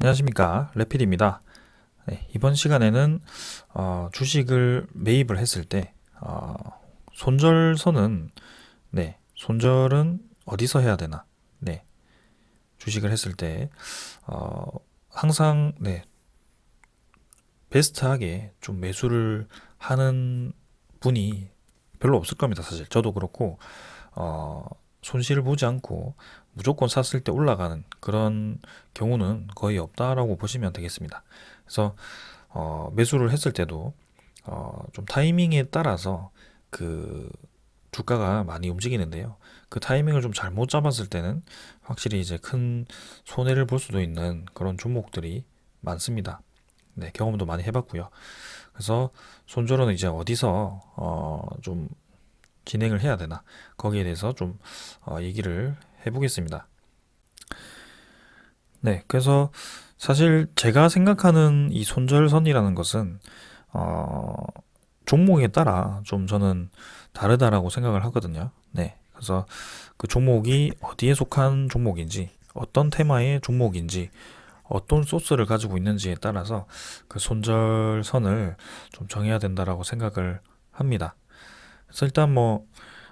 안녕하십니까, 레필입니다. 네, 이번 시간에는 주식을 매입을 했을 때 손절선은, 손절은 어디서 해야 되나? 네, 주식을 했을 때 어, 항상 베스트하게 좀 매수를 하는 분이 별로 없을 겁니다. 사실 저도 그렇고 어, 손실을 보지 않고 무조건 샀을 때 올라가는 그런 경우는 거의 없다라고 보시면 되겠습니다. 그래서 매수를 했을 때도 좀 타이밍에 따라서 그 주가가 많이 움직이는데요. 그 타이밍을 좀 잘못 잡았을 때는 확실히 이제 큰 손해를 볼 수도 있는 그런 종목들이 많습니다. 네, 경험도 많이 해봤고요. 그래서 손절은 이제 어디서 좀 진행을 해야 되나 거기에 대해서 좀 얘기를 해보겠습니다. 네, 그래서 사실 제가 생각하는 이 손절선이라는 것은 어, 종목에 따라 좀 저는 다르다라고 생각을 하거든요. 네, 그래서 그 종목이 어디에 속한 종목인지, 어떤 테마의 종목인지, 어떤 소스를 가지고 있는지에 따라서 그 손절선을 좀 정해야 된다라고 생각을 합니다. 그래서 일단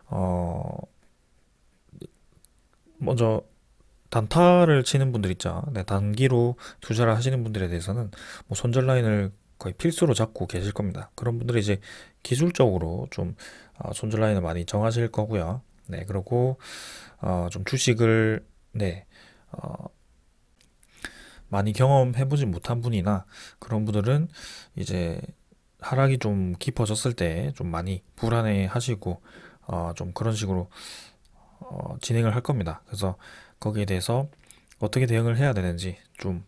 어, 먼저 단타를 치는 분들 있죠. 네, 단기로 투자를 하시는 분들에 대해서는 뭐 손절 라인을 거의 필수로 잡고 계실 겁니다. 그런 분들이 이제 기술적으로 좀 손절 라인을 많이 정하실 거고요. 네, 그리고 좀 주식을 어, 많이 경험해보지 못한 분이나 그런 분들은 이제 하락이 좀 깊어졌을 때 좀 많이 불안해 하시고 좀 그런 식으로 진행을 할 겁니다. 그래서 거기에 대해서 어떻게 대응을 해야 되는지 좀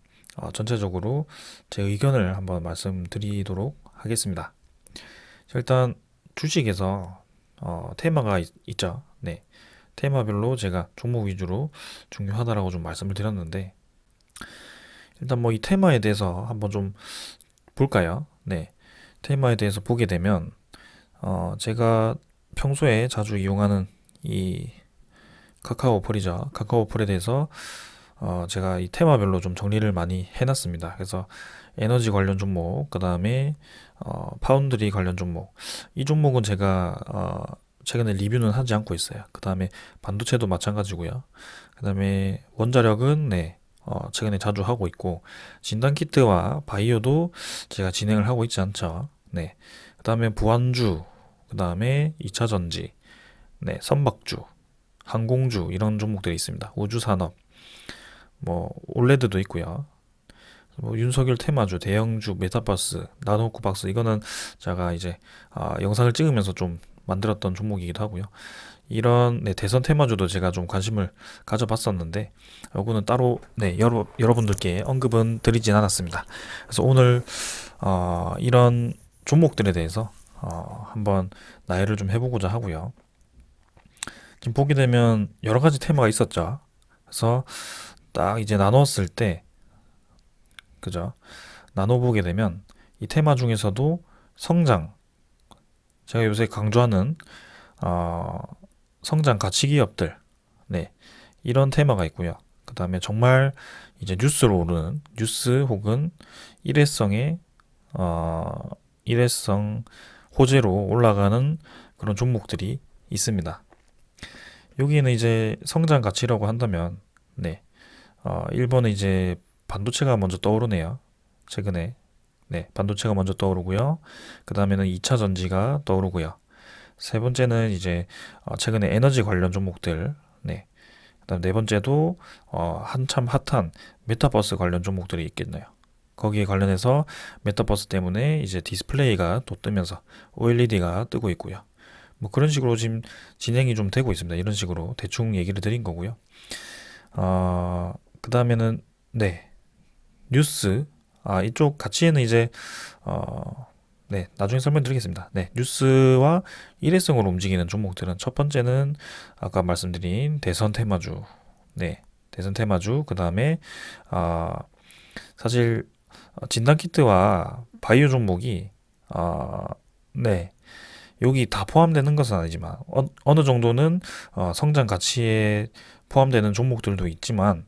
전체적으로 제 의견을 한번 말씀드리도록 하겠습니다. 자, 일단 주식에서 테마가 죠. 네, 테마별로 제가 종목 위주로 중요하다라고 좀 말씀을 드렸는데 일단 뭐 이 테마에 대해서 한번 좀 볼까요? 네, 테마에 대해서 보게 되면 제가 평소에 자주 이용하는 이 카카오 어플이죠. 카카오 어플에 대해서 제가 이 테마별로 좀 정리를 많이 해놨습니다. 그래서 에너지 관련 종목, 그 다음에 파운드리 관련 종목. 이 종목은 제가 최근에 리뷰는 하지 않고 있어요. 그 다음에 반도체도 마찬가지고요. 그 다음에 원자력은 최근에 자주 하고 있고 진단키트와 바이오도 제가 진행을 하고 있지 않죠. 네. 그 다음에 부안주, 그 다음에 2차전지, 선박주, 항공주 이런 종목들이 있습니다. 우주산업, 뭐 올레드도 있고요. 뭐 윤석열 테마주, 대형주, 메타버스, 나노코박스 이거는 제가 이제 영상을 찍으면서 좀 만들었던 종목이기도 하고요. 이런 대선 테마주도 제가 좀 관심을 가져봤었는데 요거는 따로 여러분들께 언급은 드리진 않았습니다. 그래서 오늘 이런 종목들에 대해서 한번 나열을 좀 해보고자 하고요. 지금 보게 되면 여러 가지 테마가 있었죠. 그래서 딱 이제 나눴을 때, 그죠? 나눠보게 되면 이 테마 중에서도 성장, 제가 요새 강조하는 어, 성장 가치 기업들, 네, 이런 테마가 있고요. 그 다음에 정말 이제 뉴스로 오르는 뉴스 혹은 일회성의 어, 일회성 호재로 올라가는 그런 종목들이 있습니다. 여기에는 이제 성장 가치라고 한다면, 1번은 이제 반도체가 먼저 떠오르네요. 최근에. 네, 반도체가 먼저 떠오르고요. 그 다음에는 2차 전지가 떠오르고요. 세 번째는 이제 최근에 에너지 관련 종목들. 네. 그다음 네 번째도 한참 핫한 메타버스 관련 종목들이 있겠네요. 거기에 관련해서 메타버스 때문에 이제 디스플레이가 또 뜨면서 OLED가 뜨고 있고요. 뭐 그런 식으로 지금 진행이 좀 되고 있습니다. 이런 식으로 대충 얘기를 드린 거고요. 그 다음에는 뉴스. 이쪽 가치에는 이제 나중에 설명드리겠습니다. 네, 뉴스와 일회성으로 움직이는 종목들은 첫 번째는 아까 말씀드린 대선 테마주. 대선 테마주. 그 다음에 아, 사실 진단키트와 바이오 종목이 아, 네, 여기 다 포함되는 것은 아니지만 어느 정도는 성장 가치에 포함되는 종목들도 있지만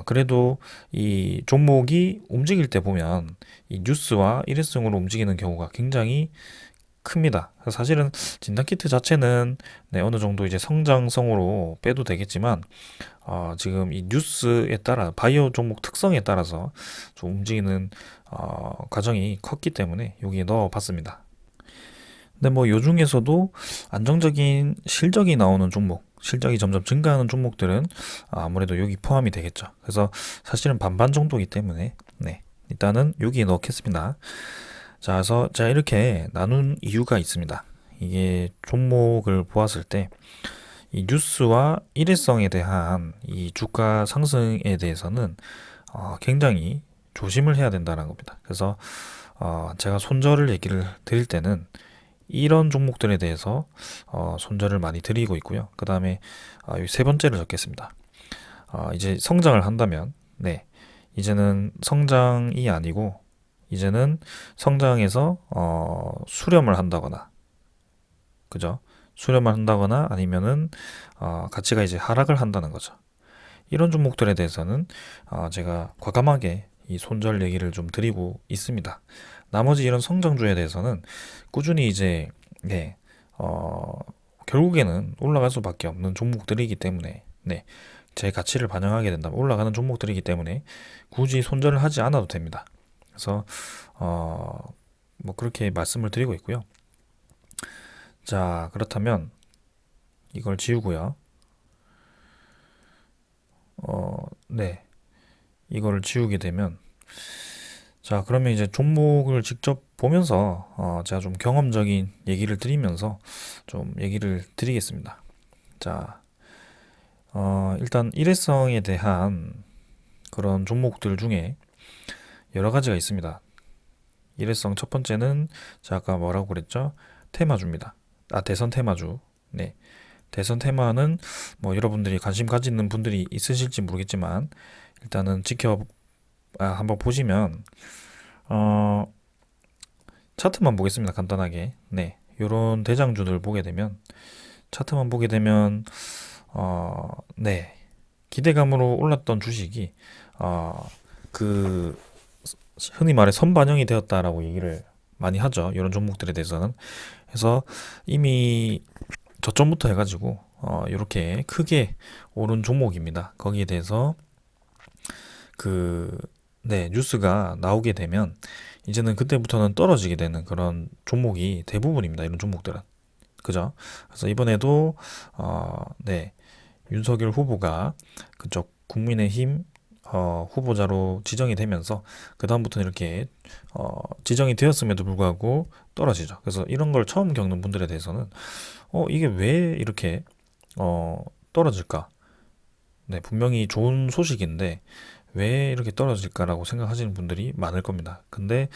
그래도 이 종목이 움직일 때 보면 이 뉴스와 일회성으로 움직이는 경우가 굉장히 큽니다. 그래서 사실은 진단키트 자체는 네, 어느 정도 이제 성장성으로 빼도 되겠지만 지금 이 뉴스에 따라 바이오 종목 특성에 따라서 좀 움직이는 과정이 컸기 때문에 여기에 넣어봤습니다. 근데 뭐 요 중에서도 안정적인 실적이 나오는 종목, 실적이 점점 증가하는 종목들은 아무래도 여기 포함이 되겠죠. 그래서 사실은 반반 정도이기 때문에 네, 일단은 여기에 넣겠습니다. 자, 그래서 제가 이렇게 나눈 이유가 있습니다. 이게 종목을 보았을 때 이 뉴스와 일회성에 대한 이 주가 상승에 대해서는 굉장히 조심을 해야 된다는 겁니다. 그래서 제가 손절을 얘기를 드릴 때는 이런 종목들에 대해서 손절을 많이 드리고 있고요. 그 다음에 세 번째를 적겠습니다. 이제 성장을 한다면, 네, 이제는 성장이 아니고 이제는 성장에서 수렴을 한다거나, 그죠? 수렴을 한다거나 아니면은 가치가 이제 하락을 한다는 거죠. 이런 종목들에 대해서는 제가 과감하게 이 손절 얘기를 좀 드리고 있습니다. 나머지 이런 성장주에 대해서는 꾸준히 이제 네, 결국에는 올라갈 수밖에 없는 종목들이기 때문에 네, 제 가치를 반영하게 된다면 올라가는 종목들이기 때문에 굳이 손절을 하지 않아도 됩니다. 그래서 뭐 그렇게 말씀을 드리고 있고요. 자, 그렇다면 이걸 지우고요. 네, 이거를 지우게 되면 자, 그러면 이제 종목을 직접 보면서 제가 좀 경험적인 얘기를 드리면서 좀 얘기를 드리겠습니다. 자, 일단 일회성에 대한 그런 종목들 중에 여러 가지가 있습니다. 일회성 첫 번째는 제가 아까 뭐라고 그랬죠? 테마주입니다. 대선 테마주. 네. 대선 테마는 뭐 여러분들이 관심 가지는 분들이 있으실지 모르겠지만 일단은 한번 보시면 차트만 보겠습니다. 간단하게. 네. 요런 대장주들 보게 되면 차트만 보게 되면 네. 기대감으로 올랐던 주식이 그 흔히 말해 선반영이 되었다라고 얘기를 많이 하죠. 이런 종목들에 대해서는. 그래서 이미 저점부터 해가지고 이렇게 크게 오른 종목입니다. 거기에 대해서 네, 뉴스가 나오게 되면 이제는 그때부터는 떨어지게 되는 그런 종목이 대부분입니다. 이런 종목들은. 그죠? 그래서 이번에도 네, 윤석열 후보가 그쪽 국민의힘 후보자로 지정이 되면서 그다음부터는 이렇게 지정이 되었음에도 불구하고 떨어지죠. 그래서 이런 걸 처음 겪는 분들에 대해서는 이게 왜 이렇게 떨어질까? 네, 분명히 좋은 소식인데 왜 이렇게 떨어질까라고 생각하시는 분들이 많을 겁니다. 근데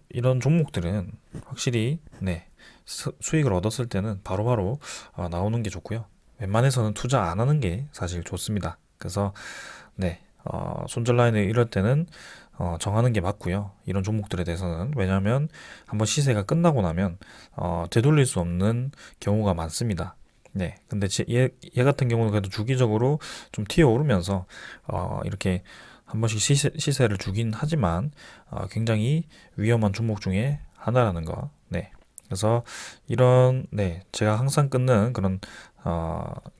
이런 종목들은 확실히 네, 수익을 얻었을 때는 바로바로 나오는 게 좋고요. 웬만해서는 투자 안 하는 게 사실 좋습니다. 그래서 네, 손절 라인을 이럴 때는 정하는 게 맞고요. 이런 종목들에 대해서는 왜냐하면 한번 시세가 끝나고 나면 되돌릴 수 없는 경우가 많습니다. 네, 근데 얘 같은 경우는 그래도 주기적으로 좀 튀어 오르면서 이렇게 한 번씩 시세를 주긴 하지만 굉장히 위험한 종목 중에 하나라는 거. 네, 그래서 이런 네, 제가 항상 끊는 그런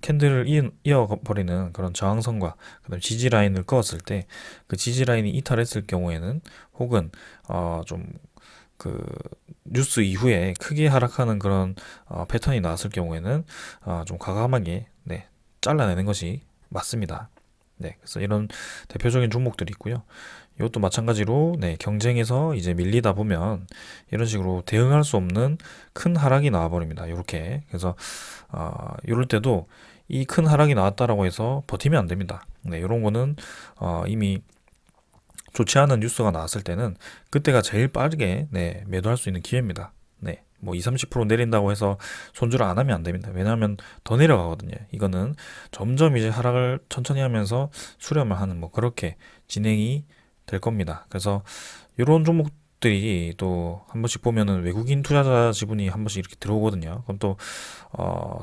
캔들을 이어버리는 그런 저항선과 그다음 지지 라인을 그었을 때 그 지지 라인이 이탈했을 경우에는 혹은 좀 그 뉴스 이후에 크게 하락하는 그런 패턴이 나왔을 경우에는 좀 과감하게 네, 잘라내는 것이 맞습니다. 네, 그래서 이런 대표적인 종목들이 있고요. 이것도 마찬가지로 네, 경쟁에서 이제 밀리다 보면 이런 식으로 대응할 수 없는 큰 하락이 나와버립니다. 이렇게 그래서 이럴 때도 이 큰 하락이 나왔다라고 해서 버티면 안 됩니다. 네, 이런 거는 이미 좋지 않은 뉴스가 나왔을 때는 그때가 제일 빠르게 네, 매도할 수 있는 기회입니다. 네, 뭐 20, 30% 내린다고 해서 손절을 안 하면 안 됩니다. 왜냐하면 더 내려가거든요. 이거는 점점 이제 하락을 천천히 하면서 수렴을 하는 뭐 그렇게 진행이 될 겁니다. 그래서 이런 종목들 종목들이 또 한 번씩 보면은 외국인 투자자 지분이 한 번씩 이렇게 들어오거든요. 그럼 또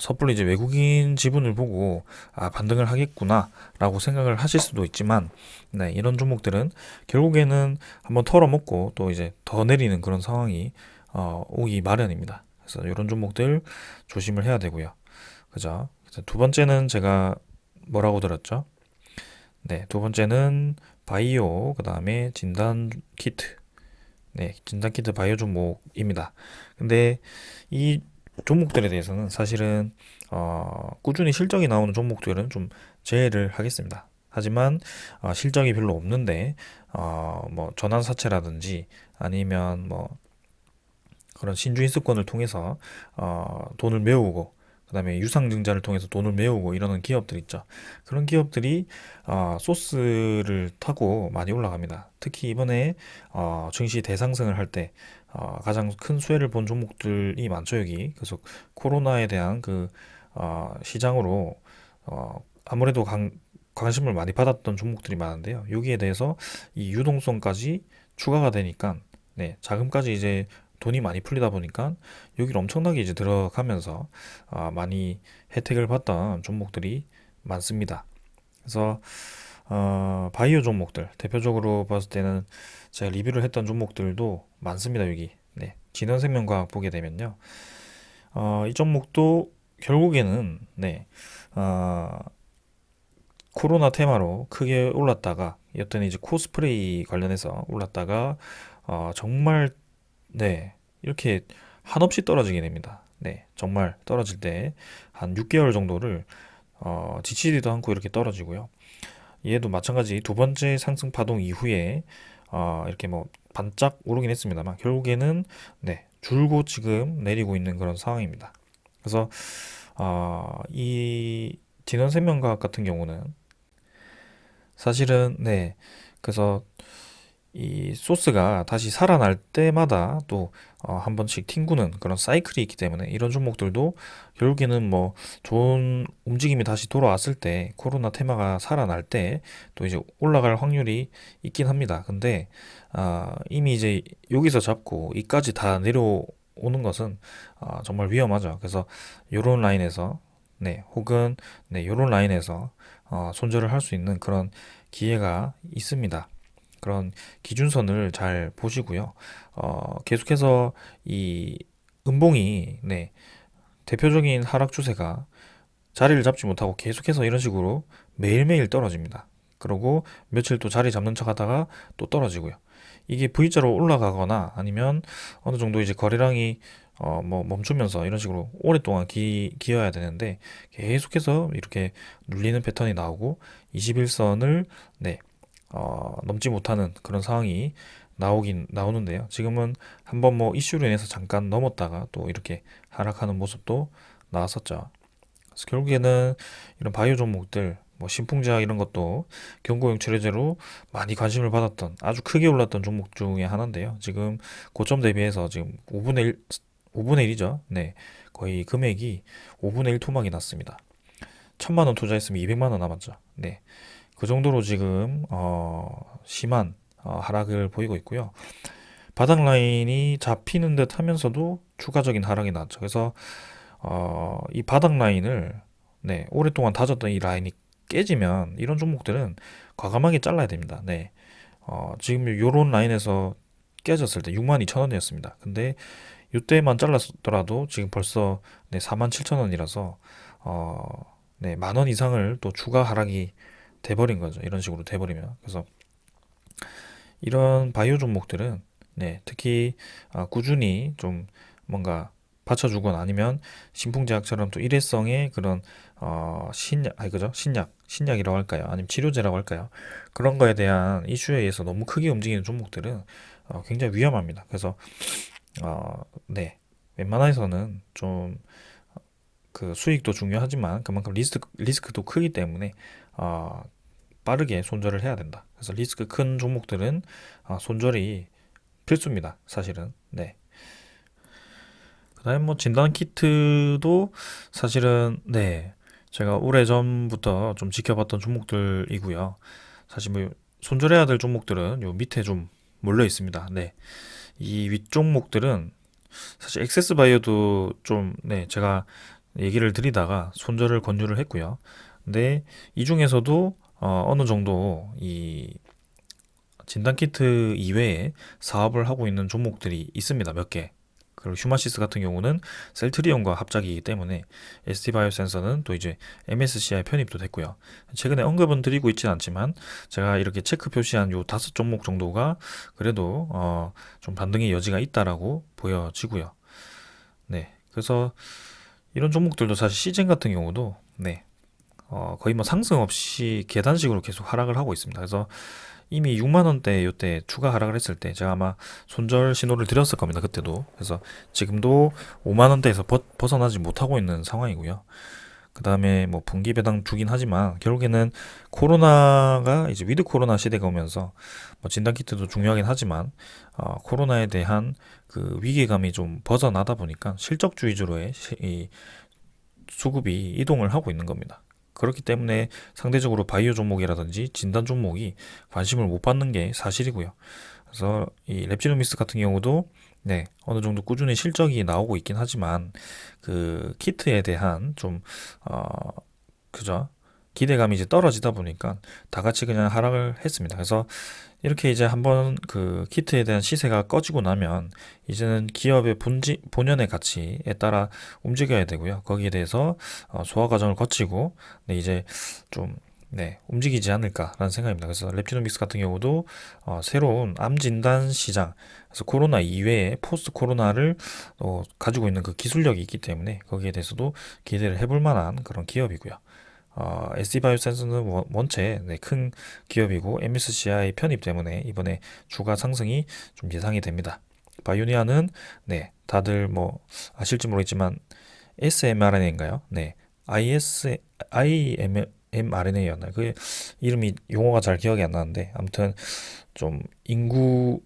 섣불리 이제 외국인 지분을 보고 반등을 하겠구나라고 생각을 하실 수도 있지만, 네, 이런 종목들은 결국에는 한번 털어먹고 또 이제 더 내리는 그런 상황이 오기 마련입니다. 그래서 이런 종목들 조심을 해야 되고요. 그죠? 그래서 두 번째는 제가 뭐라고 들었죠? 네, 두 번째는 바이오, 그 다음에 진단 키트. 네, 진단 키트 바이오 종목입니다. 근데 이 종목들에 대해서는 사실은 꾸준히 실적이 나오는 종목들은 좀 제외를 하겠습니다. 하지만 실적이 별로 없는데 뭐 전환사채라든지 아니면 뭐 그런 신주인수권을 통해서 돈을 메우고, 그다음에 유상증자를 통해서 돈을 메우고 이러는 기업들 있죠. 그런 기업들이 소스를 타고 많이 올라갑니다. 특히 이번에 증시 대상승을 할 때 가장 큰 수혜를 본 종목들이 많죠, 여기. 그래서 코로나에 대한 그 시장으로 아무래도 관심을 많이 받았던 종목들이 많은데요. 여기에 대해서 이 유동성까지 추가가 되니까, 네, 자금까지 이제 돈이 많이 풀리다 보니까 여기를 엄청나게 이제 들어가면서 많이 혜택을 봤던 종목들이 많습니다. 그래서 바이오 종목들 대표적으로 봤을 때는 제가 리뷰를 했던 종목들도 많습니다. 여기, 네, 진원생명과학 보게 되면요, 이 종목도 결국에는, 네, 어, 코로나 테마로 크게 올랐다가, 여튼 이제 코스프레이 관련해서 올랐다가 정말, 네, 이렇게 한없이 떨어지게 됩니다. 네, 정말 떨어질 때 한 6개월 정도를 지치지도 않고 이렇게 떨어지고요. 얘도 마찬가지 두 번째 상승 파동 이후에 이렇게 뭐 반짝 오르긴 했습니다만 결국에는, 네, 줄곧 지금 내리고 있는 그런 상황입니다. 그래서 이 진원생명과학 같은 경우는 사실은, 네, 그래서 이 소스가 다시 살아날 때마다 또 한 번씩 튕구는 그런 사이클이 있기 때문에 이런 종목들도 결국에는 뭐 좋은 움직임이 다시 돌아왔을 때, 코로나 테마가 살아날 때 또 이제 올라갈 확률이 있긴 합니다. 근데 이미 이제 여기서 잡고 이까지 다 내려오는 것은 정말 위험하죠. 그래서 요런 라인에서, 네, 혹은 네, 요런 라인에서 손절을 할 수 있는 그런 기회가 있습니다. 그런 기준선을 잘 보시고요. 계속해서 이 음봉이, 네, 대표적인 하락 추세가 자리를 잡지 못하고 계속해서 이런 식으로 매일매일 떨어집니다. 그리고 며칠 또 자리 잡는 척 하다가 또 떨어지고요. 이게 V자로 올라가거나 아니면 어느 정도 이제 거래량이 뭐 멈추면서 이런 식으로 오랫동안 기어야 되는데 계속해서 이렇게 눌리는 패턴이 나오고 21선을, 네, 넘지 못하는 그런 상황이 나오는데요. 지금은 한번 뭐 이슈로 인해서 잠깐 넘었다가 또 이렇게 하락하는 모습도 나왔었죠. 그래서 결국에는 이런 바이오 종목들, 뭐 신풍제약 이런 것도 경구용 치료제로 많이 관심을 받았던 아주 크게 올랐던 종목 중에 하나인데요. 지금 고점 대비해서 지금 5분의 1, 5분의 1이죠. 네, 거의 금액이 5분의 1 토막이 났습니다. 1,000만 원 투자했으면 200만 원 남았죠. 네, 그 정도로 지금 심한 하락을 보이고 있고요. 바닥 라인이 잡히는 듯 하면서도 추가적인 하락이 나왔죠. 그래서 이 바닥 라인을, 네, 오랫동안 다졌던 이 라인이 깨지면 이런 종목들은 과감하게 잘라야 됩니다. 네, 지금 요런 라인에서 깨졌을 때 62,000원이었습니다. 근데 이때만 잘랐더라도 지금 벌써, 네, 47,000원이라서 네, 만 원 이상을 또 추가 하락이 돼버린 거죠. 이런 식으로 돼버리면. 그래서 이런 바이오 종목들은, 네, 특히 꾸준히 좀 뭔가 받쳐주거나 아니면 신풍제약처럼 또 일회성의 그런 신약, 아니 그죠? 신약이라고 할까요? 아니면 치료제라고 할까요? 그런 거에 대한 이슈에 의해서 너무 크게 움직이는 종목들은 굉장히 위험합니다. 그래서 네, 웬만해서는 좀 그 수익도 중요하지만 그만큼 리스크도 크기 때문에 빠르게 손절을 해야 된다. 그래서 리스크 큰 종목들은 손절이 필수입니다. 사실은. 네. 그다음에 뭐 진단 키트도 사실은, 네, 제가 오래전부터 좀 지켜봤던 종목들이고요. 사실 뭐 손절해야 될 종목들은 요 밑에 좀 몰려 있습니다. 네. 이 윗종목들은 사실 액세스바이오도 좀, 네, 제가 얘기를 드리다가 손절을 권유를 했고요. 근데 이 중에서도 어느 정도 이 진단키트 이외에 사업을 하고 있는 종목들이 있습니다. 몇 개. 그리고 휴마시스 같은 경우는 셀트리온과 합작이기 때문에 ST바이오센서는 또 이제 MSCI 편입도 됐고요. 최근에 언급은 드리고 있지는 않지만 제가 이렇게 체크 표시한 요 다섯 종목 정도가 그래도 좀 반등의 여지가 있다라고 보여지고요. 네, 그래서 이런 종목들도 사실 시젠 같은 경우도 네, 거의 뭐 상승 없이 계단식으로 계속 하락을 하고 있습니다. 그래서 이미 6만 원대 요때 추가 하락을 했을 때 제가 아마 손절 신호를 드렸을 겁니다. 그때도. 그래서 지금도 5만 원대에서 벗어나지 못하고 있는 상황이고요. 그 다음에 뭐 분기 배당 주긴 하지만 결국에는 코로나가 이제 위드 코로나 시대가 오면서 뭐 진단키트도 중요하긴 하지만 코로나에 대한 그 위기감이 좀 벗어나다 보니까 실적주의주로의 이 수급이 이동을 하고 있는 겁니다. 그렇기 때문에 상대적으로 바이오 종목이라든지 진단 종목이 관심을 못 받는 게 사실이고요. 그래서 이 랩지노미스 같은 경우도 네, 어느 정도 꾸준히 실적이 나오고 있긴 하지만 그 키트에 대한 좀 그죠? 기대감이 이제 떨어지다 보니까 다 같이 그냥 하락을 했습니다. 그래서 이렇게 이제 한번 그 키트에 대한 시세가 꺼지고 나면 이제는 기업의 본연의 가치에 따라 움직여야 되고요. 거기에 대해서 소화 과정을 거치고 네, 이제 좀 네, 움직이지 않을까라는 생각입니다. 그래서 랩지노믹스 같은 경우도 새로운 암 진단 시장, 그래서 코로나 이외에 포스트 코로나를 가지고 있는 그 기술력이 있기 때문에 거기에 대해서도 기대를 해볼 만한 그런 기업이고요. SD바이오센스는 원체 네, 큰 기업이고 MSCI 편입 때문에 이번에 주가 상승이 좀 예상이 됩니다. 바이오니아는 네, 다들 뭐 아실지 모르겠지만 smRNA인가요? 네, IMRNA였나요? 그 이름이 용어가 잘 기억이 안 나는데 아무튼 좀 인공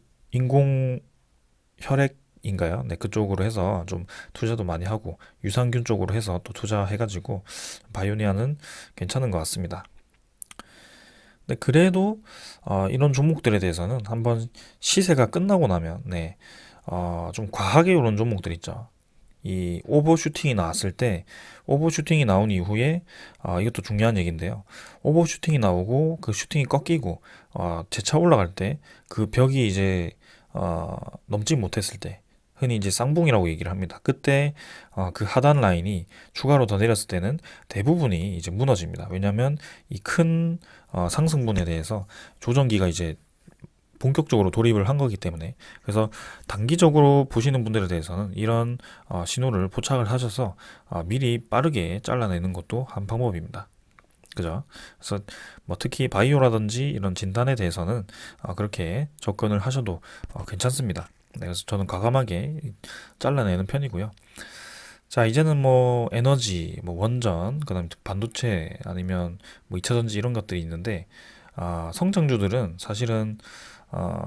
혈액인가요? 네, 그쪽으로 해서 좀 투자도 많이 하고 유산균 쪽으로 해서 또 투자해가지고 바이오니아는 괜찮은 것 같습니다. 근데 그래도 이런 종목들에 대해서는 한번 시세가 끝나고 나면 네, 좀 과하게 오른 종목들 있죠. 이 오버슈팅이 나왔을 때 오버슈팅이 나온 이후에 이것도 중요한 얘기인데요. 오버슈팅이 나오고 그 슈팅이 꺾이고 재차 올라갈 때 그 벽이 이제 넘지 못했을 때 흔히 이제 쌍봉이라고 얘기를 합니다. 그때 그 하단 라인이 추가로 더 내렸을 때는 대부분이 이제 무너집니다. 왜냐하면 이 큰 상승분에 대해서 조정기가 이제 본격적으로 돌입을 한 거기 때문에 그래서 단기적으로 보시는 분들에 대해서는 이런 신호를 포착을 하셔서 미리 빠르게 잘라내는 것도 한 방법입니다. 그죠? 그래서 뭐 특히 바이오라든지 이런 진단에 대해서는 그렇게 접근을 하셔도 괜찮습니다. 네, 그래서 저는 과감하게 잘라내는 편이고요. 자, 이제는 뭐 에너지, 뭐 원전, 그다음에 반도체 아니면 뭐 2차 전지 이런 것들이 있는데 성장주들은 사실은 어,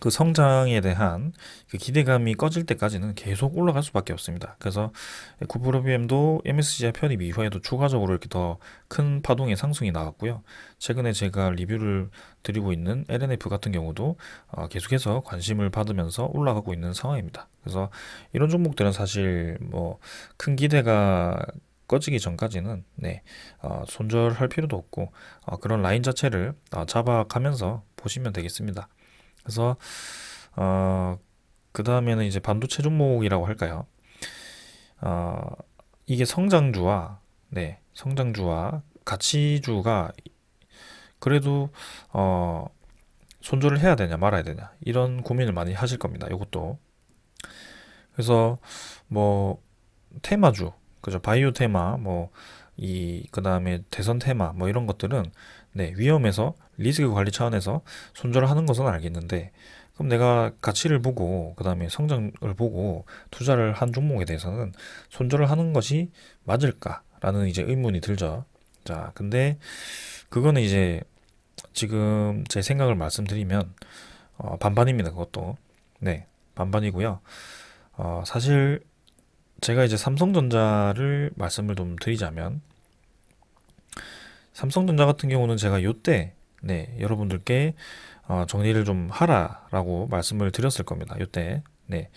그 성장에 대한 그 기대감이 꺼질 때까지는 계속 올라갈 수밖에 없습니다. 그래서 에코프로비엠도 MSCI 편입 이후에도 추가적으로 이렇게 더 큰 파동의 상승이 나왔고요. 최근에 제가 리뷰를 드리고 있는 LNF 같은 경우도 계속해서 관심을 받으면서 올라가고 있는 상황입니다. 그래서 이런 종목들은 사실 뭐 큰 기대가 꺼지기 전까지는 네, 손절할 필요도 없고 그런 라인 자체를 잡아가면서 보시면 되겠습니다. 그래서 어, 그 다음에는 이제 반도체 종목이라고 할까요? 어, 이게 성장주와 가치주가 그래도 손절을 해야 되냐 말아야 되냐 이런 고민을 많이 하실 겁니다. 이것도 그래서 뭐 테마주 그죠 바이오 테마 뭐 이 그다음에 대선 테마 뭐 이런 것들은 네 위험해서 리스크 관리 차원에서 손절을 하는 것은 알겠는데 그럼 내가 가치를 보고 그다음에 성장을 보고 투자를 한 종목에 대해서는 손절을 하는 것이 맞을까라는 이제 의문이 들죠. 자, 근데 그거는 이제 지금 제 생각을 말씀드리면 반반입니다. 그것도 네 반반이고요. 사실 제가 이제 삼성전자를 말씀을 좀 드리자면 삼성전자 같은 경우는 제가 요때 네, 여러분들께 정리를 좀 하라라고 말씀을 드렸을 겁니다. 이때. 네.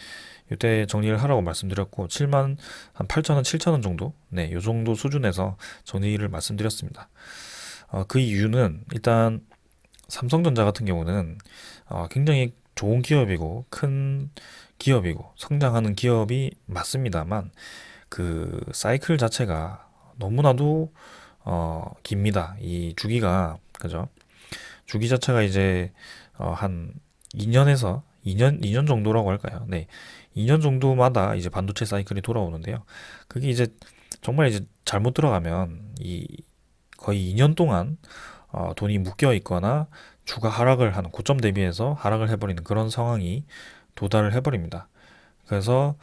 이때 정리를 하라고 말씀드렸고 7만 한 8천 원, 7천 원 정도, 네, 요 정도 수준에서 정리를 말씀드렸습니다. 그 이유는 일단 삼성전자 같은 경우는 굉장히 좋은 기업이고 큰 기업이고 성장하는 기업이 맞습니다만 그 사이클 자체가 너무나도 깁니다. 이 주기가 그죠? 주기 자체가 이제 한 2년에서 2년 정도라고 할까요? 네. 2년 정도마다 이제 반도체 사이클이 돌아오는데요. 그게 이제 정말 이제 잘못 들어가면 이 거의 2년 동안 돈이 묶여 있거나 주가 하락을 하는 고점 대비해서 하락을 해버리는 그런 상황이 도달을 해버립니다. 그래서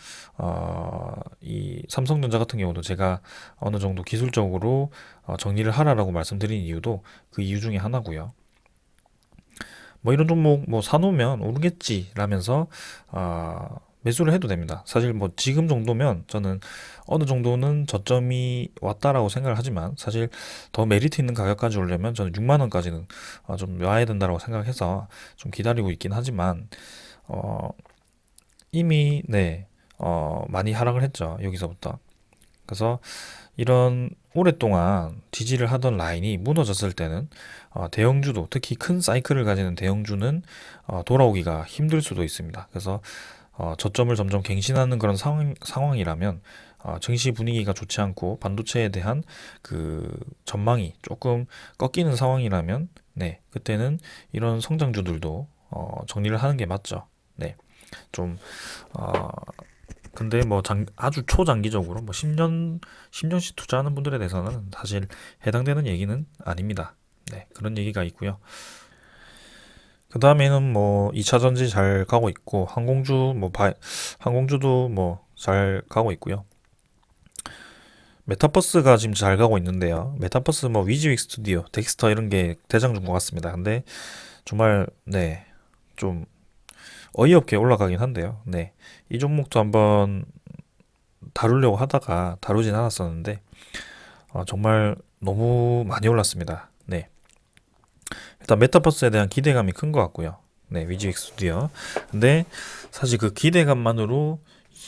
이 삼성전자 같은 경우도 제가 어느 정도 기술적으로 정리를 하라라고 말씀드린 이유도 그 이유 중에 하나고요. 뭐 이런 종목 뭐 사놓으면 오르겠지 라면서 매수를 해도 됩니다. 사실 뭐 지금 정도면 저는 어느 정도는 저점이 왔다라고 생각을 하지만 사실 더 메리트 있는 가격까지 오려면 저는 6만 원까지는 좀 와야 된다라고 생각해서 좀 기다리고 있긴 하지만 어, 이미 네 많이 하락을 했죠. 여기서부터. 그래서 이런 오랫동안 지지를 하던 라인이 무너졌을 때는 대형주도 특히 큰 사이클을 가지는 대형주는 돌아오기가 힘들 수도 있습니다. 그래서 저점을 점점 갱신하는 그런 상황이라면 증시 분위기가 좋지 않고 반도체에 대한 그 전망이 조금 꺾이는 상황이라면 네 그때는 이런 성장주들도 정리를 하는 게 맞죠. 네, 좀 근데 뭐 아주 초장기적으로 뭐 10년씩 투자하는 분들에 대해서는 사실 해당되는 얘기는 아닙니다. 네, 그런 얘기가 있고요. 그 다음에는 뭐 2차 전지 잘 가고 있고 항공주도 뭐 잘 가고 있고요. 메타버스가 지금 잘 가고 있는데요. 메타버스 뭐 위즈윅 스튜디오, 덱스터 이런 게 대장 준 것 같습니다. 근데 정말 네, 좀 어이없게 올라가긴 한데요. 네, 이 종목도 한번 다루려고 하다가 다루진 않았었는데 정말 너무 많이 올랐습니다. 네, 일단 메타버스에 대한 기대감이 큰 것 같고요. 네, 위즈익 스튜디오. 근데 사실 그 기대감만으로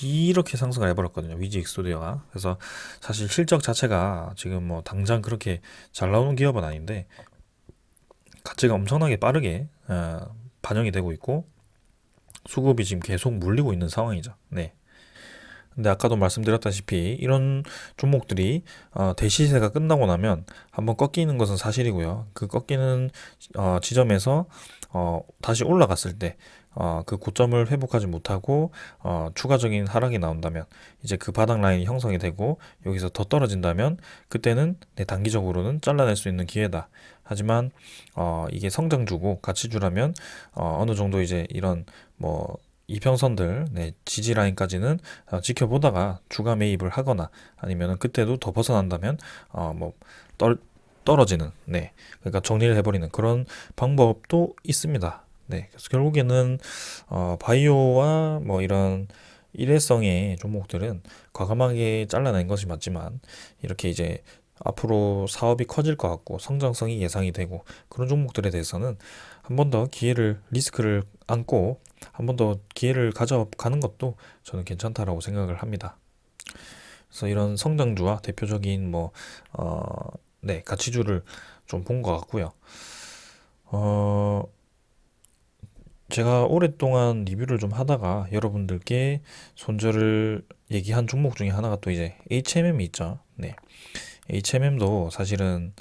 이렇게 상승을 해버렸거든요. 위즈익 스튜디오가. 그래서 사실 실적 자체가 지금 뭐 당장 그렇게 잘 나오는 기업은 아닌데 가치가 엄청나게 빠르게 반영이 되고 있고 수급이 지금 계속 물리고 있는 상황이죠. 네. 근데 아까도 말씀드렸다시피 이런 종목들이 대시세가 끝나고 나면 한번 꺾이는 것은 사실이고요. 그 꺾이는 지점에서 다시 올라갔을 때 그 고점을 회복하지 못하고 추가적인 하락이 나온다면 이제 그 바닥 라인이 형성이 되고 여기서 더 떨어진다면 그때는 단기적으로는 잘라낼 수 있는 기회다. 하지만 이게 성장주고 가치주라면 어느 정도 이제 이런 뭐 이평선들, 네, 지지 라인까지는 지켜보다가 추가 매입을 하거나 아니면은 그때도 더 벗어난다면 뭐 떨어지는, 네, 그러니까 정리를 해버리는 그런 방법도 있습니다. 네, 그래서 결국에는 바이오와 뭐 이런 일회성의 종목들은 과감하게 잘라낸 것이 맞지만 이렇게 이제 앞으로 사업이 커질 것 같고 성장성이 예상이 되고 그런 종목들에 대해서는 한 번 더 기회를 리스크를 안고 한 번 더 기회를 가져가는 것도 저는 괜찮다라고 생각을 합니다. 그래서 이런 성장주와 대표적인 뭐 네, 가치주를 좀 본 것 같고요. 어, 제가 오랫동안 리뷰를 좀 하다가 여러분들께 손절을 얘기한 종목 중에 하나가 또 이제 HMM이 있죠. 네. HMM도 사실은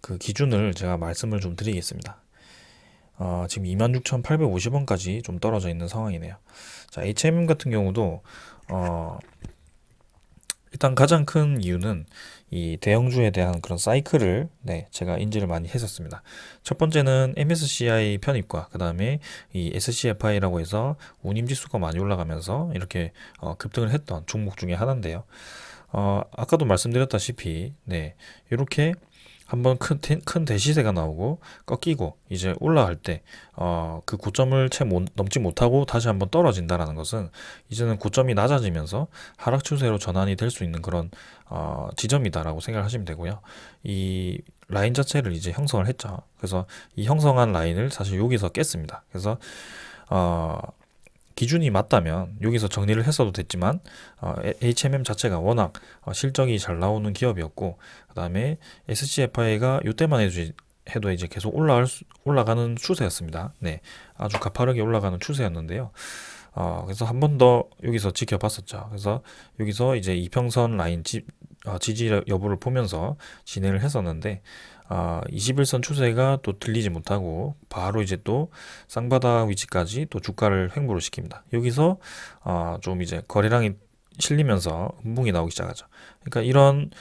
그 기준을 제가 말씀을 좀 드리겠습니다. 지금 26,850원까지 좀 떨어져 있는 상황이네요. 자, HMM 같은 경우도 일단 가장 큰 이유는 이 대형주에 대한 그런 사이클을 네, 제가 인지를 많이 했었습니다. 첫 번째는 MSCI 편입과 그 다음에 이 SCFI라고 해서 운임지수가 많이 올라가면서 이렇게 급등을 했던 종목 중에 하나인데요. 아까도 말씀드렸다시피 네, 이렇게 한번 큰 대시세가 나오고 꺾이고 이제 올라갈 때 그 고점을 채 넘지 못하고 다시 한번 떨어진다라는 것은 이제는 고점이 낮아지면서 하락 추세로 전환이 될 수 있는 그런 지점이다라고 생각하시면 되고요. 이 라인 자체를 이제 형성을 했죠. 그래서 이 형성한 라인을 사실 여기서 깼습니다. 그래서 어, 기준이 맞다면 여기서 정리를 했어도 됐지만 HMM 자체가 워낙 실적이 잘 나오는 기업이었고 그 다음에 SCFI가 이때만 해도 이제 계속 올라가는 추세였습니다. 네, 아주 가파르게 올라가는 추세였는데요. 그래서 한 번 더 여기서 지켜봤었죠. 그래서 여기서 이제 이평선 라인 지지 여부를 보면서 진행을 했었는데 21선 추세가 또 들리지 못하고 바로 이제 또 쌍바닥 위치까지 또 주가를 횡보를 시킵니다. 여기서 좀 이제 거래량이 실리면서 음봉이 나오기 시작하죠. 그러니까 이런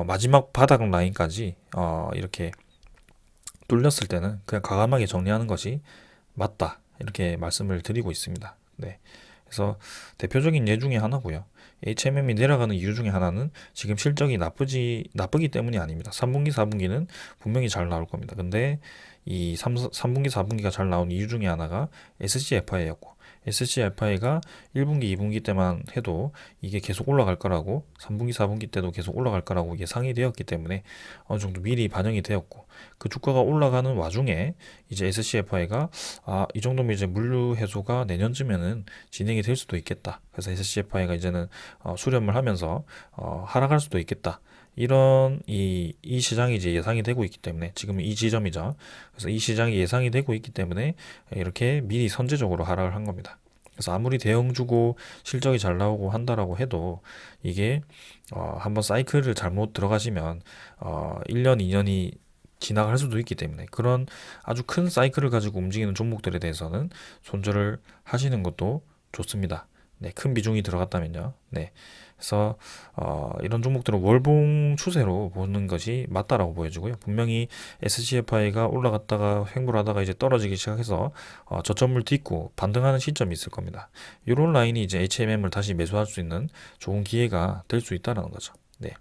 마지막 바닥 라인까지 이렇게 뚫렸을 때는 그냥 과감하게 정리하는 것이 맞다. 이렇게 말씀을 드리고 있습니다. 네. 그래서 대표적인 예 중에 하나고요. HMM이 내려가는 이유 중에 하나는 지금 실적이 나쁘기 때문이 아닙니다. 3분기, 4분기는 분명히 잘 나올 겁니다. 근데 이 3분기, 4분기가 잘 나온 이유 중에 하나가 SCFI였고, SCFI가 1분기, 2분기 때만 해도 이게 계속 올라갈 거라고, 3분기, 4분기 때도 계속 올라갈 거라고 예상이 되었기 때문에 어느 정도 미리 반영이 되었고, 그 주가가 올라가는 와중에 이제 SCFI가 이 정도면 이제 물류 해소가 내년쯤에는 진행이 될 수도 있겠다. 그래서 SCFI가 이제는 수렴을 하면서 하락할 수도 있겠다. 이런 이 시장이 이제 예상이 되고 있기 때문에 지금 이 지점이죠. 그래서 이 시장이 예상이 되고 있기 때문에 이렇게 미리 선제적으로 하락을 한 겁니다. 그래서 아무리 대형 주고 실적이 잘 나오고 한다라고 해도 이게 한번 사이클을 잘못 들어가시면 1년, 2년이 지나갈 수도 있기 때문에 그런 아주 큰 사이클을 가지고 움직이는 종목들에 대해서는 손절을 하시는 것도 좋습니다. 네, 큰 비중이 들어갔다면요. 네. 그래서 이런 종목들은 월봉 추세로 보는 것이 맞다라고 보여지고요. 분명히 SCFI가 올라갔다가 횡보를 하다가 이제 떨어지기 시작해서 저점을 딛고 반등하는 시점이 있을 겁니다. 이런 라인이 이제 HMM을 다시 매수할 수 있는 좋은 기회가 될 수 있다는 거죠. 네.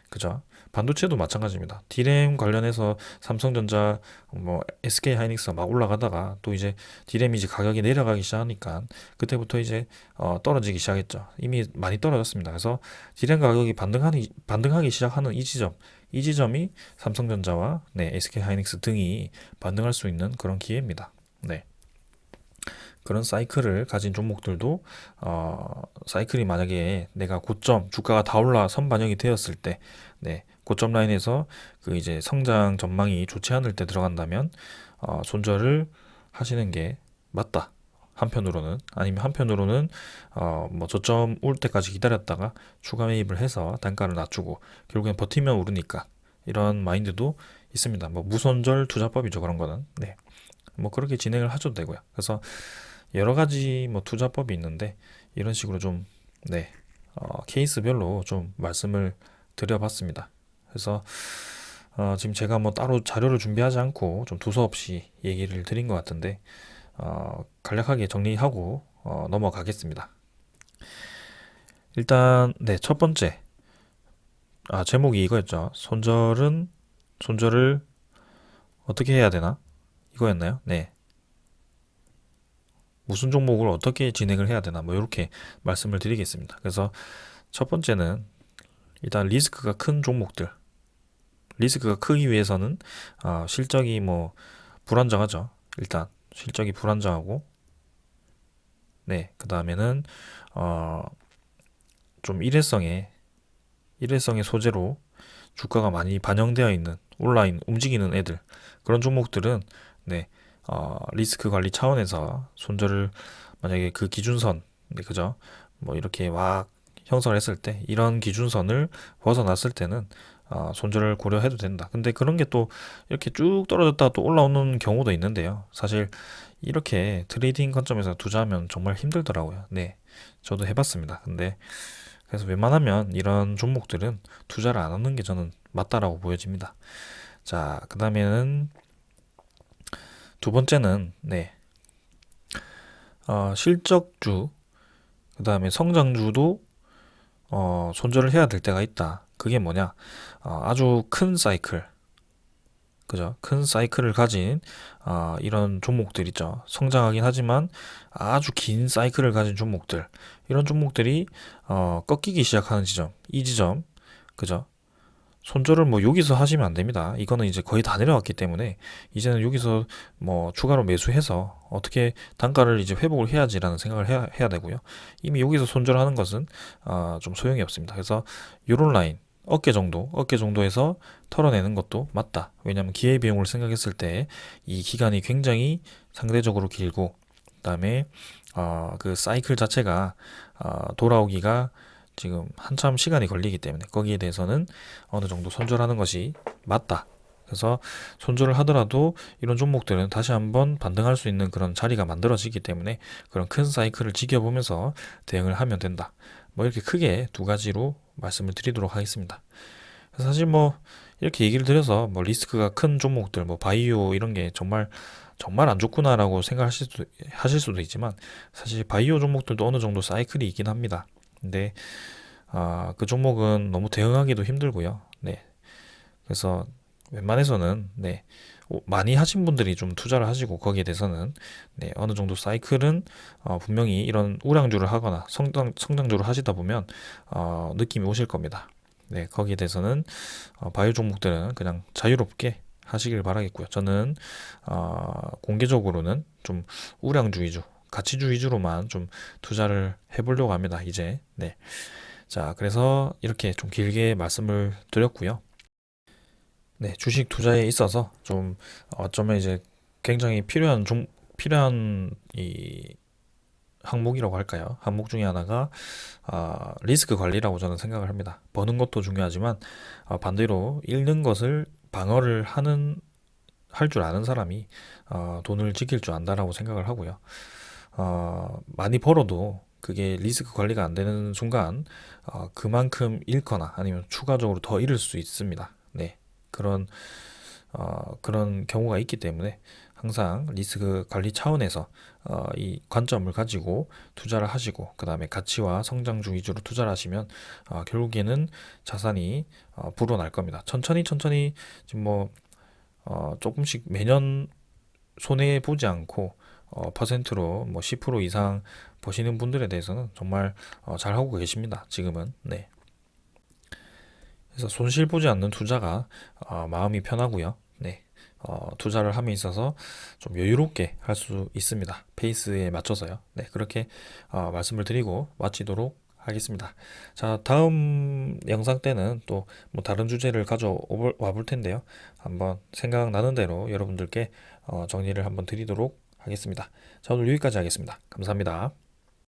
그죠? 반도체도 마찬가지입니다. D램 관련해서 삼성전자, 뭐 SK 하이닉스 막 올라가다가 또 이제 D램이 이제 가격이 내려가기 시작하니까 그때부터 이제 떨어지기 시작했죠. 이미 많이 떨어졌습니다. 그래서 D램 가격이 반등하기 시작하는 이 지점이 삼성전자와 네, SK 하이닉스 등이 반등할 수 있는 그런 기회입니다. 네. 그런 사이클을 가진 종목들도 사이클이 만약에 내가 고점 주가가 다 올라 선반영이 되었을 때 네, 고점 라인에서 그 이제 성장 전망이 좋지 않을 때 들어간다면 손절을 하시는 게 맞다. 한편으로는 아니면 한편으로는 뭐 저점 올 때까지 기다렸다가 추가 매입을 해서 단가를 낮추고 결국엔 버티면 오르니까 이런 마인드도 있습니다. 뭐 무손절 투자법이죠, 그런 거는. 네. 뭐 그렇게 진행을 하셔도 되고요. 그래서 여러 가지 뭐 투자법이 있는데 이런 식으로 좀 네, 케이스별로 좀 말씀을 드려봤습니다. 그래서 지금 제가 뭐 따로 자료를 준비하지 않고 좀 두서없이 얘기를 드린 것 같은데 간략하게 정리하고 넘어가겠습니다. 일단 네, 첫 번째 제목이 이거였죠. 손절을 어떻게 해야 되나? 이거였나요? 네. 무슨 종목을 어떻게 진행을 해야 되나 뭐 이렇게 말씀을 드리겠습니다. 그래서 첫 번째는 일단 리스크가 큰 종목들, 리스크가 크기 위해서는 실적이 뭐 불안정하죠. 일단 실적이 불안정하고 네, 그 다음에는 좀 일회성의 소재로 주가가 많이 반영되어 있는 온라인 움직이는 애들, 그런 종목들은 네, 리스크 관리 차원에서 손절을 만약에 그 기준선, 네, 그죠? 뭐 이렇게 막 형성을 했을 때 이런 기준선을 벗어났을 때는 손절을 고려해도 된다. 근데 그런 게 또 이렇게 쭉 떨어졌다가 또 올라오는 경우도 있는데요. 사실 이렇게 트레이딩 관점에서 투자하면 정말 힘들더라고요. 네, 저도 해봤습니다. 근데 그래서 웬만하면 이런 종목들은 투자를 안 하는 게 저는 맞다라고 보여집니다. 자, 그 다음에는 두 번째는 네, 실적주, 그 다음에 성장주도 손절을 해야 될 때가 있다. 그게 뭐냐? 아주 큰 사이클, 그죠? 큰 사이클을 가진 이런 종목들 있죠. 성장하긴 하지만 아주 긴 사이클을 가진 종목들, 이런 종목들이 꺾이기 시작하는 지점, 이 지점, 그죠? 손절을 뭐 여기서 하시면 안 됩니다. 이거는 이제 거의 다 내려왔기 때문에 이제는 여기서 뭐 추가로 매수해서 어떻게 단가를 이제 회복을 해야지라는 생각을 해야 되고요. 이미 여기서 손절하는 것은 좀 소용이 없습니다. 그래서 요런 라인 어깨 정도에서 털어내는 것도 맞다. 왜냐하면 기회비용을 생각했을 때 이 기간이 굉장히 상대적으로 길고 그다음에 그 사이클 자체가 돌아오기가 지금 한참 시간이 걸리기 때문에 거기에 대해서는 어느 정도 손절하는 것이 맞다. 그래서 손절을 하더라도 이런 종목들은 다시 한번 반등할 수 있는 그런 자리가 만들어지기 때문에 그런 큰 사이클을 지켜보면서 대응을 하면 된다. 뭐 이렇게 크게 두 가지로 말씀을 드리도록 하겠습니다. 사실 뭐 이렇게 얘기를 드려서 뭐 리스크가 큰 종목들 뭐 바이오 이런 게 정말 안 좋구나라고 하실 수도 있지만 사실 바이오 종목들도 어느 정도 사이클이 있긴 합니다. 근데 그 종목은 너무 대응하기도 힘들고요. 네. 그래서 웬만해서는 네. 많이 하신 분들이 좀 투자를 하시고 거기에 대해서는 네, 어느 정도 사이클은 분명히 이런 우량주를 하거나 성장주를 하시다 보면 느낌이 오실 겁니다. 네, 거기에 대해서는 바이오 종목들은 그냥 자유롭게 하시길 바라겠고요. 저는 공개적으로는 좀 우량주 위주, 가치주 위주로만 좀 투자를 해보려고 합니다. 이제 네. 자, 그래서 이렇게 좀 길게 말씀을 드렸고요. 네, 주식 투자에 있어서 좀 어쩌면 이제 굉장히 필요한 이 항목이라고 할까요? 항목 중에 하나가 리스크 관리라고 저는 생각을 합니다. 버는 것도 중요하지만 반대로 잃는 것을 방어를 할 줄 아는 사람이 돈을 지킬 줄 안다라고 생각을 하고요. 많이 벌어도 그게 리스크 관리가 안 되는 순간 그만큼 잃거나 아니면 추가적으로 더 잃을 수 있습니다. 네. 그런 그런 경우가 있기 때문에 항상 리스크 관리 차원에서 이 관점을 가지고 투자를 하시고 그 다음에 가치와 성장주 위주로 투자를 하시면 결국에는 자산이 불어날 겁니다. 천천히 지금 뭐 조금씩 매년 손해 보지 않고 퍼센트로 뭐 10% 이상 버시는 분들에 대해서는 정말 잘 하고 계십니다. 지금은 네. 그래서 손실 보지 않는 투자가 마음이 편하고요. 네. 투자를 함에 있어서 좀 여유롭게 할 수 있습니다. 페이스에 맞춰서요. 네, 그렇게 말씀을 드리고 마치도록 하겠습니다. 자, 다음 영상 때는 또 뭐 다른 주제를 가져와 볼 텐데요. 한번 생각나는 대로 여러분들께 정리를 한번 드리도록 하겠습니다. 자, 오늘 여기까지 하겠습니다. 감사합니다.